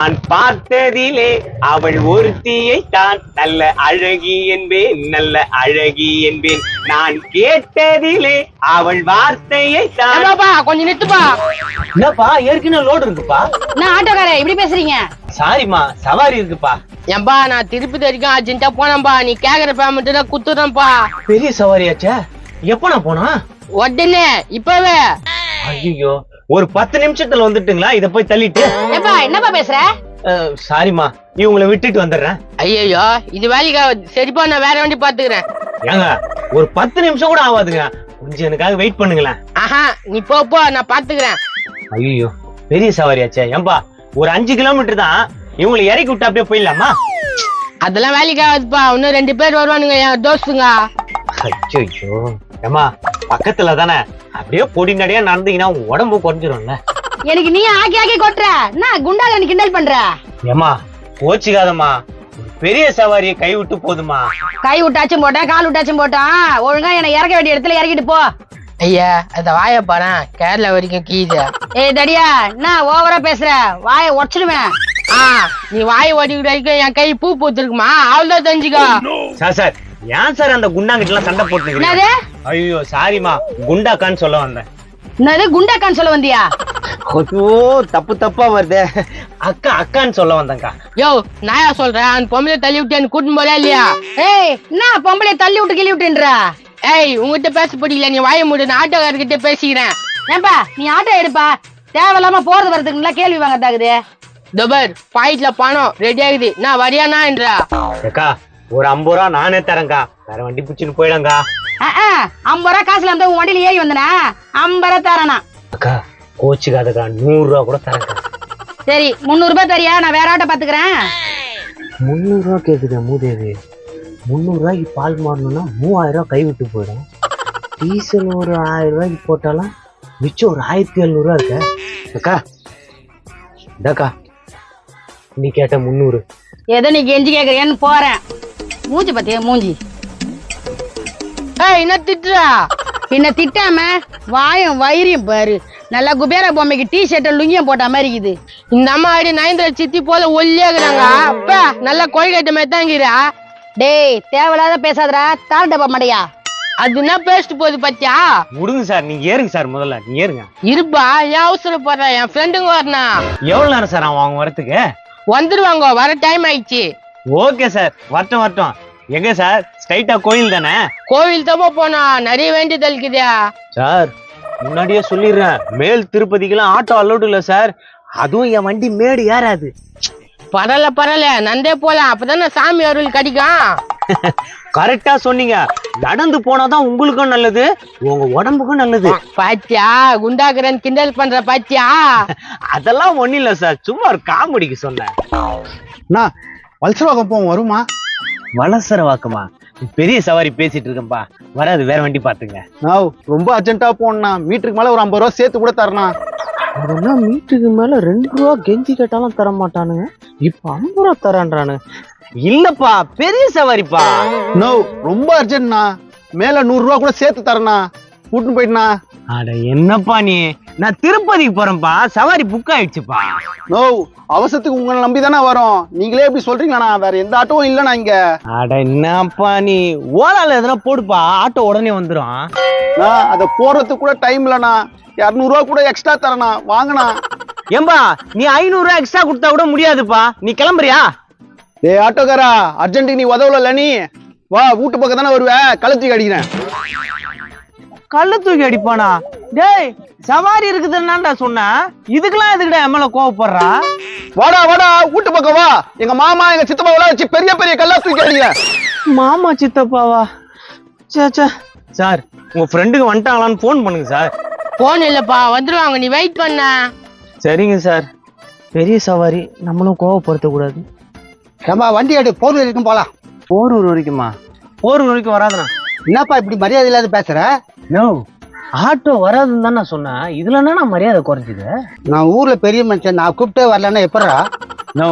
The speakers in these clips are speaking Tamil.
நான் பார்த்ததிலே அவள் ஒருத்தியை தான் நல்ல அழகி என்பேன், நல்ல அழகி என்பேன். நான் கேட்டதிலே அவள் வார்த்தையை தான். கொஞ்சம் நிறுத்துப்பா. என்னப்பா ஏற்கனவே லோடு இருக்குப்பா. நான் ஆட்டோக்காரன் இப்படி பேசுறீங்க? சாரிமா, சவாரி இருக்குப்பா. ஏன்பா நான் திருப்பதி வரைக்கும் அர்ஜென்ட்டா போனேன்பா. நீ கேக்குற பேமெண்ட் தான் குத்துறேன்பா. பெரிய சவாரியாச்சா? எப்ப நான் போனா? உடனே இப்பவே. ஐயோ, ஒரு 10 நிமிஷத்துல வந்துட்டுங்களா? இத போய் தள்ளிட்டு. ஏப்பா என்னப்பா பேசுற? சாரிமா, இவங்களை விட்டுட்டு வந்துடுறேன். ஐயோ இது வேலைக்கு சரிப்பா, நான் வேற வண்டி பாத்துக்கிறேன். ஏங்க ஒரு 10 நிமிஷம் கூட ஆகாதுங்க, கொஞ்சம் எனக்காக வெயிட் பண்ணுங்களேன். ஆஹா நீ போ, நான் பாத்துக்கிறேன். ஐயோ பெரிய சவாரியாச்சே. ஏன்பா ஒரு 5 கிலோமீட்டர் தான், இவங்களை இறக்கி விட்டு அப்படியே போயிடலாமா? அதெல்லாம் வேலைக்கு ஆகாதுப்பா. இன்னும் 2 பேர் வருவானுங்க, என் தோஸ்துங்க. ஐயோ ஏமா பக்கத்துல தானே, அப்படியே பொடி நடையா நடந்தீங்கன்னா உடம்பு குறைஞ்சிரும்ல. எனக்கு நீ ஆக்கி கொட்டுற, நான் குண்டாக நீ கிண்டல் பண்ற. ஏமா கோச்சிக்காதம்மா, பெரிய சவாரியை கை விட்டு போதுமா. கை விட்டாச்சும் போட்டேன், கால் விட்டாச்சும் போட்டான். ஒழுங்கா என்னை இறக்க வேண்டிய இடத்துல இறக்கிட்டு போ. ஐயா அத வாய பாரு, கேரளா வரைக்கும் கீது. ஏய் தடியா, நான் ஓவரா பேசுற, வாய உடச்சிடுவேன். நீ வாய் ஓடிக்கிட்டு வரைக்கும் என் கை பூ பூத்துருக்குமா, அவ்வளவுதான் தெரிஞ்சுக்கோ. சார் ஏன் சார் அந்த குண்டாங்கிட்ட எல்லாம் சண்டை போட்டு? ஐயோ சாரிமா, குண்டாக்கான்னு சொல்ல வந்தேன். என்னது குண்டாக்கான்னு சொல்ல வந்தியா? ஐயோ தப்பா வருதே. அக்கான்னு சொல்ல வந்தேன்க்கா. யோ நாயா சொல்றேன், அந்த பொம்பளை தள்ளி விட்டு எனக்கு கூட்டின்னு போல இல்லையா? ஏய் என்ன பொம்பளை தள்ளி விட்டு கிள்ளி விட்டுன்ற? ஏய் உங்ககிட்ட பேச பிடிக்கல, நீ வாய மூடு, நான் ஆட்டோக்காரர்கிட்ட பேசிக்கிறேன். ஏன்பா நீ ஆட்டோ எடுப்பா, தேவையில்லாம போறது வரதுக்குலாம் கேள்வி வாங்கதாகுது. தபர் பாயிட்ல பணம் ரெடி ஆகுது, நான் வரியானா என்றா? அக்கா ஒரு 50 ரூபா நானே தரேன்க்கா, வேற வண்டி பிடிச்சிட்டு போயிடங்கா. 50 ரூபா காசுல இருந்தா உன் வண்டியில ஏறி வந்தனா 50 ரூபா தரேனா? அக்கா கோச்சுக்காதக்கா, 100 ரூபா கூட தரேன்க்கா. சரி 300 ரூபாய் தரியா, நான் வேற ஆட்டோ பாத்துக்கிறேன். 300 ரூபா கேக்குதா மூதேவி? 300 ரூபாய்க்கு பால் மாறணும்னா 3000 ரூபாய் கை விட்டு போயிடும். டீசல் ஒரு 1000 ரூபாய்க்கு போட்டாலும் மிச்சம் ஒரு 1700 ரூபா இருக்க. அக்கா இதாக்கா நீ கேட்ட 300. ஏதோ நீ கெஞ்சி கேக்குறியான்னு போறேன். மூஞ்சி பத்தியா மூஞ்சி? என்ன திட்டுறா? என்ன திட்டாம வாயம் வயிறியும் பாரு, நல்லா குபேர பொம்மைக்கு டி ஷர்ட் லுங்கியம் போட்ட மாதிரி இருக்குது. இந்த அம்மா ஆடி நயந்திர சித்தி போல ஒல்லியாக்குறாங்க. அப்ப நல்லா கோழிக்கட்ட மாதிரி தாங்கிறா. டேய் தேவையில்லாத பேசாதடா, தாள் டப்பா மடையா. அது என்ன பேசிட்டு போகுது பத்தியா? விடுங்க சார், நீங்க ஏறுங்க சார், முதல்ல நீங்க ஏறுங்க. இருப்பா, ஏன் அவசரப்படுற? என் ஃப்ரெண்டுங்க வரணும். எவ்வளவு நேரம் சார் அவங்க வரத்துக்கு? வந்துருவாங்க, வர டைம் ஆயிடுச்சு. ஓகே சார், வரட்டும். எங்க சார் ஸ்ட்ரைட்டா கோயில் தானே? கோவில் தப்பா போனா நிறைய வேண்டியது இருக்குதா சார்? முன்னாடியே சொல்லிடுறேன், மேல் திருப்பதிக்கெல்லாம் ஆட்டோ அலோடு இல்ல சார். அதுவும் என் வண்டி மேடு ஏறாது. பரல நந்தே போலாம், அப்பதானே சாமி அருள் கிடைக்கும். கரெக்டா சொன்னீங்க. நடந்து போனாதான் உங்களுக்கும் நல்லது, உங்க உடம்புக்கும் நல்லது. பாத்தியா குண்டாக்குறேன் கிண்டல் பண்ற பாத்தியா? அதெல்லாம் ஒண்ணு இல்ல சார், சும்மா ஒரு காமெடிக்கு சொன்னேன். வல்சரவாக்கம் போவோம், வருமா? வலசர வாக்குமா? பெரிய சவாரி பேசிட்டு இருக்கேன்பா, வராது, வேற வண்டி பாத்துங்க. நான் ரொம்ப அர்ஜென்ட்டா போனா மீட்டருக்கு மேல ஒரு 50 ரூபா சேர்த்து கூட தரணும். அதெல்லாம் மீட்டருக்கு மேல 2 ரூபா கெஞ்சி கேட்டாலும் தர மாட்டானுங்க, இப்ப 50 ரூபா தரான்றானுங்க. இல்லப்பா பெரிய சவாரிப்பா. நோ ரொம்ப அர்ஜென்ட்னா, மேல 100 ரூபா கூட சேர்த்து தரணா, கூட்டின்னு போயிட்டுனா. அட என்னப்பா நீ, நான் திருப்பதிக்கு போறேன்ப்பா, சவாரி புக் ஆயிடுச்சுப்பா. நோ அவசரத்துக்கு உங்களை நம்பி தானே வரோம், நீங்களே எப்படி சொல்றீங்களா? வேற எந்த ஆட்டோவும் இல்லைண்ணா இங்க. அட என்னப்பா நீ, ஓலால எதனா போடுப்பா, ஆட்டோ உடனே வந்துடும். நான் அதை போடுறதுக்கு கூட டைம் இல்லைண்ணா, 200 ரூபா கூட எக்ஸ்ட்ரா தரணா, வாங்கண்ணா. ஏம்பா நீ 500 ரூபா எக்ஸ்ட்ரா கொடுத்தா கூட முடியாதுப்பா, நீ கிளம்புறியா? டேய் ஆட்டோக்காரா, அர்ஜென்ட்டுக்கு நீ உதவல நீ வா, வீட்டு பக்கம் தானே வருவ, கழுத்துக்கு அடிக்கிறேன். கள்ள தூக்கி அடிப்பானா? டேய் சவாரி இருக்குதுன்னாண்டா சொன்ன, இதுக்கெல்லாம் எதுக்குடா எம்எல்ஏ கோவப்படுறா? வாடா வீட்டு பக்கம் வா, எங்க மாமா எங்க சித்தப்பா வச்சு பெரிய கல்லா தூக்கி அடிக்கிறேன். மாமா சித்தப்பாவா? சே சார், உங்க ஃப்ரெண்டுக்கு வந்துட்டாங்களான்னு போன் பண்ணுங்க சார். போன் இல்லப்பா, வந்துருவாங்க, நீ வெயிட் பண்ண. சரிங்க சார். பெரிய சவாரி, நம்மளும் கோவப்படுத்த கூடாது. ஏம்பா வண்டி எடு, போரூர் வரைக்கும் போலாம். போரூர் வரைக்குமா? போரூர் வரைக்கும் வராதுண்ணா. என்னப்பா இப்படி மரியாதை இல்லாத பேசுற? நோ, ஆட்டோ வராதுன்னு தான் நான் சொன்னேன், இதுல என்ன நான் மரியாதை குறைஞ்சுது? நான் ஊர்ல பெரிய மனுஷன், நான் கூப்பிட்டே வரலன்னா எப்படா? நோ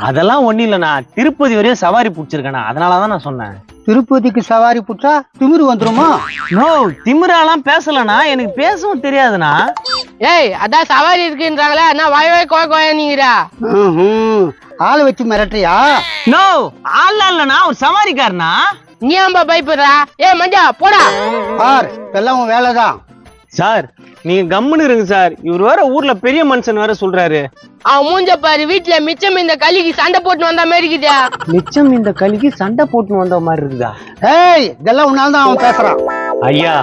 அதெல்லாம் ஒண்ணு இல்லண்ணா, திருப்பதி வரையும் சவாரி பிடிச்சிருக்கேண்ணா, அதனாலதான் நான் சொன்னேன். திருப்பதிக்கு சவாரி புட்டா திமிரு வந்துருமா? நோ திமிராலாம் பேசலண்ணா, எனக்கு பேசவும் தெரியாதுண்ணா. ஏய் அதான் சவாரி இருக்குன்றாங்களே என்ன வாய் வாய் கோய நீங்கிறா ஆளை வச்சு மிரட்டுறியா? நோ ஆள் இல்லனா ஒரு சவாரிக்காரனா. நீ ஏன்பா பயப்படுறா? மஞ்சா போடா. பார் இதெல்லாம் உன் வேலைதான். சார் நீங்க கம்முன்னு இருங்க சார். இவர் வேற ஊர்ல பெரிய மனுஷன் வேற சொல்றாரு. அவன் மூஞ்ச பாரு, வீட்டுல மிச்சம் இந்த களிக்கு சண்டை போட்டு வந்த மாதிரி இருக்குதா? மிச்சம் இந்த களிக்கு சண்டை போட்டு வந்த மாதிரி இருக்குதா? ஏய் இதெல்லாம் உன்னால தான் அவன் பேசுறான். ஐயா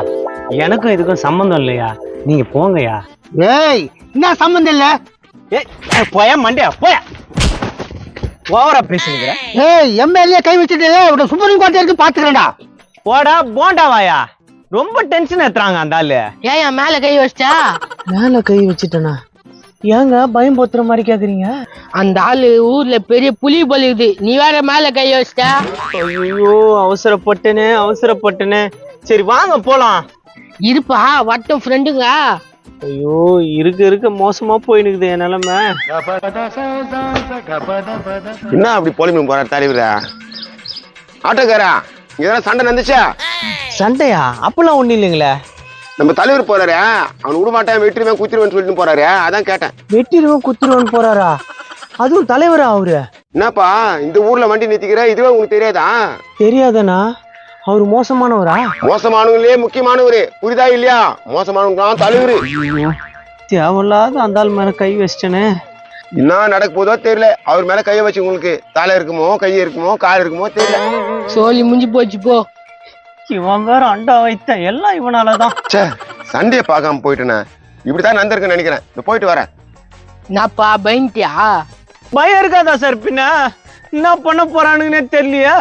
எனக்கும் இதுக்கும் சம்பந்தம் இல்லையா, நீங்க போங்கய்யா. ஏய் என்ன சம்பந்தம் இல்ல? போயா மண்டியா போயா, ஓவரா பேசுறீங்க. ஏய் எம்எல்ஏ கை வச்சுட்டு உட சுப்ரீம் கோர்ட் இருக்கு பாத்துக்கிறேன்டா. போடா போண்டாவாயா, ரொம்ப டென்ஷன் ஏத்துறாங்க அந்த ஆளு. ஏன் மேல கை வச்சிட்டா? மேல கை வச்சுட்டனா? ஏங்க பயம் போத்துற மாதிரி கேக்குறீங்க? அந்த ஆளு ஊர்ல பெரிய புலி பலிக்குது, நீ வேற மேல கை வச்சிட்டா. ஐயோ அவசரப்பட்டனே. சரி வாங்க போலாம். இருப்பா வட்டம் ஃப்ரெண்டுங்க. ஐயோ இருக்க மோசமா போயினுக்குது என் நிலைமை. என்ன அப்படி போலிமி போற தலைவரா? ஆட்டோக்காரா இதெல்லாம் சண்டை நடந்துச்சா? சண்டையா? அப்பெல்லாம் ஒண்ணு இல்லைங்களே. நம்ம தலைவர் போறாரு, அவன் விடமாட்டேன் வெட்டிடுவேன் குத்திடுவேன் சொல்லிட்டு போறாரு, அதான் கேட்டேன். வெட்டிடுவோம் குத்திடுவோம் போறாரா? அதுவும் தலைவரா அவரு? என்னப்பா இந்த ஊர்ல வண்டி நிறுத்திக்கிற, இதுவே உங்களுக்கு தெரியாதா? தெரியாதனா? அவரு மோசமானவரா? மோசமானவங்களே முக்கியமானவரு, புரிதா இல்லையா? மோசமானவங்க தான் தலைவரு. தேவையில்லாத அந்த ஆள் மேல கை வச்சிட்டனே. என்ன நடக்க போதோ தெரியல. அவர் மேல கைய வச்சு உங்களுக்கு தலை இருக்குமோ கை இருக்குமோ கால் இருக்குமோ தெரியல. சோழி முடிஞ்சு போச்சு போ. இவன் வேற அண்டா வைத்த எல்லாம் இவனாலதான். சண்டையை பார்க்காம போயிட்டேனே, இப்படித்தான் நடந்திருக்குன்னு நினைக்கிறேன். இப்ப போயிட்டு வரேன். என்னப்பா பயன்ட்டியா? பயம் இருக்காதா சார்? பின்ன என்ன பண்ண போறானுங்கன்னே தெரியலையா?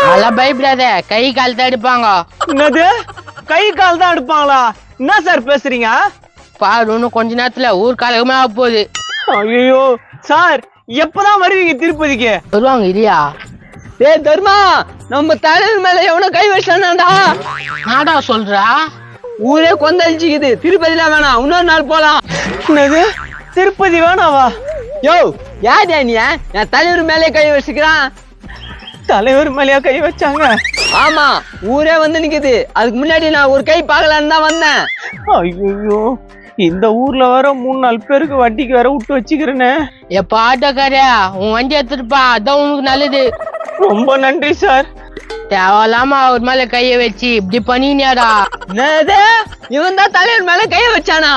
அதெல்லாம் பயப்படாத, கை கால் தான் எடுப்பாங்க. என்னது கை கால் தான் எடுப்பாங்களா? என்ன சார் பேசுறீங்க? பாரு இன்னும் கொஞ்ச நேரத்துல ஊர் காலகமே ஆக போகுது. ஐயோ சார் எப்பதான் வருவீங்க திருப்பதிக்கு? வருவாங்க இல்லையா? ஏய் தர்மா, நம்ம தலைவர் மேல எவனோ கை வச்சானாடா. நாடா சொல்றா? ஊரே கொந்தளிச்சுக்குது, திருப்பதில வேணாம், இன்னொரு நாள் போலாம். என்னது திருப்பதி வேணாவா? யோ யார் நீ? என் தலைவர் மேலே கை வச்சுக்கிறான். தலைவர் மேலேயா கை வச்சாங்க? ஆமா, ஊரே வந்து நிக்குது. அதுக்கு முன்னாடி நான் ஒரு கை பார்க்கலான்னு தான் வந்தேன். ஐயோ இந்த ஊர்ல வர 3-4 பேருக்கு வட்டிக்கு வேற விட்டு வச்சுக்கிறேன்னு. எப்ப ஆட்டோக்காரியா உன் வண்டி எடுத்துருப்பா, அதான் உனக்கு நல்லது. ரொம்ப நன்றி சார். தேவையில்லாம அவர் மேல கைய வச்சு இப்படி பண்ணினியாடா? என்னது இவன் தான் தலைவர் மேல கைய வச்சானா?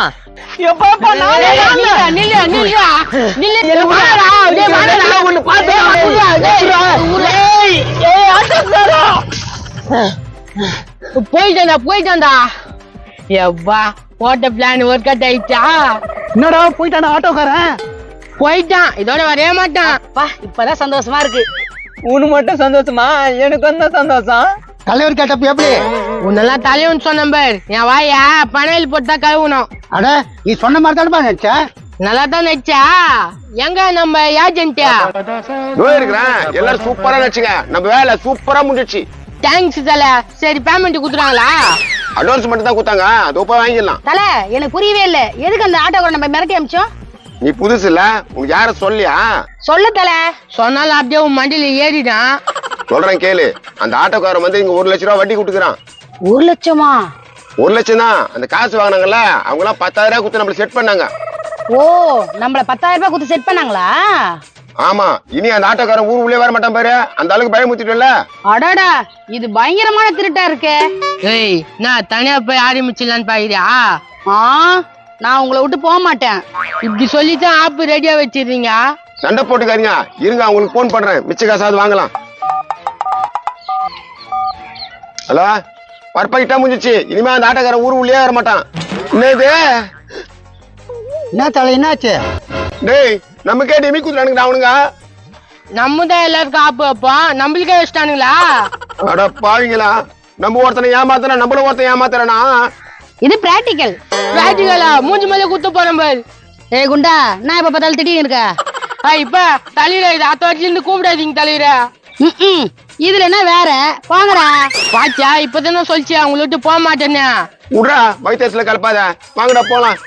போயிட்டான்டா. எவ்வா போட்ட பிளான் ஒர்க் அவுட் ஆயிடுச்சா? என்னடா போயிட்டான ஆட்டோக்காரன்? போயிட்டான், இதோட வரவே மாட்டான். இப்பதான் சந்தோஷமா இருக்கு. உனக்கு மட்டும் சந்தோஷமா? எனக்கு வந்தா சந்தோஷம். தலைவர் கேட்டப்ப எப்படி? உன்னெல்லாம் தலைவன் சொன்ன பாரு, என் வாய பனையில் போட்டா கழுவணும். அட நீ சொன்ன மாதிரி தானே நினைச்சா? நல்லா தான் நினைச்சா. எங்க நம்ம ஏஜென்ட்டியா? இருக்கிறேன். எல்லாரும் சூப்பரா நினைச்சுங்க, நம்ம வேலை சூப்பரா முடிஞ்சிச்சு. தேங்க்ஸ் தல. சரி பேமெண்ட் குடுறாங்களா? அட்வான்ஸ் மட்டும் தான் கொடுத்தாங்க, அது போய் வாங்கிடலாம். தல எனக்கு புரியவே இல்ல, எதுக்கு அந்த ஆட்டோக்காரன் நம்ம மிரட்டி அமிச்சோம்? நீ புதுசு இல்ல, உனக்கு யார சொல்லியா? சொல்ல தல. சொன்னாலும் அப்படியே உன் மண்டியில ஏறிடான். சொல்றேன் கேளு. அந்த ஆட்டோக்காரன் வந்து இங்க 1 லட்சம் ரூபாய் வட்டி கொடுத்துக்கிறான். 1 லட்சமா? 1 லட்சம் தான். அந்த காசு வாங்கினாங்கல்ல, அவங்க எல்லாம் 10,000 ரூபாய் கொடுத்து நம்மள செட் பண்ணாங்க. ஓ நம்மள 10,000 ரூபாய் கொடுத்து செட் பண்ணாங்களா? ஆமா, இனி அந்த ஆட்டோக்காரன் ஊர் உள்ளே வர மாட்டான் பாரு, அந்த அளவுக்கு பயமுத்திட்டல. அடடா இது பயங்கரமான திருட்டா இருக்கே. ஏய் நான் தனியா போய் ஆரம்பிச்சிடலான்னு பாக்குறியா? நான் உங்களை விட்டு போக மாட்டேன். இப்படி சொல்லித்தான் ஆப்பு ரெடியா வச்சிருந்தீங்க. சண்டை போட்டுக்காதீங்க, இருங்க அவங்களுக்கு போன் பண்றேன், மிச்ச காசாவது வாங்கலாம். ஹலோ, பர்ஃபெக்ட்டா முடிஞ்சிச்சு. இனிமே அந்த ஆட்டோக்காரன் ஊர் உள்ளே வர மாட்டான். என்னது? என்ன தலை என்னாச்சு? டேய் நமக்கே டெமி குத்துறானுங்க அவனுங்க. நம்ம தான் எல்லாருக்கும் ஆப்பு வைப்போம், நம்மளுக்கே வச்சிட்டானுங்களா? அட பாவீங்களா, நம்ம ஒருத்தனை ஏமாத்துறா, நம்மள ஒருத்தன் ஏமாத்துறானா? இது பிராக்டிக்கல். பிராக்டிகலா? மூஞ்சி மேல குத்த போறேன் பாரு. ஏய் குண்டா, நான் இப்ப பார்த்தாலும் திட்டின்னு இருக்க. இப்ப தலைவர இது அத்த வச்சுல இருந்து கூப்பிடாதீங்க தலைவர. இதுல என்ன வேற? போங்கடா. பாச்சா இப்பதானே சொல்லிச்சு அவங்கள விட்டு போக மாட்டேன்னு. விட்றா, வயிற்றுல கலப்பாத, வாங்கடா போலாம்.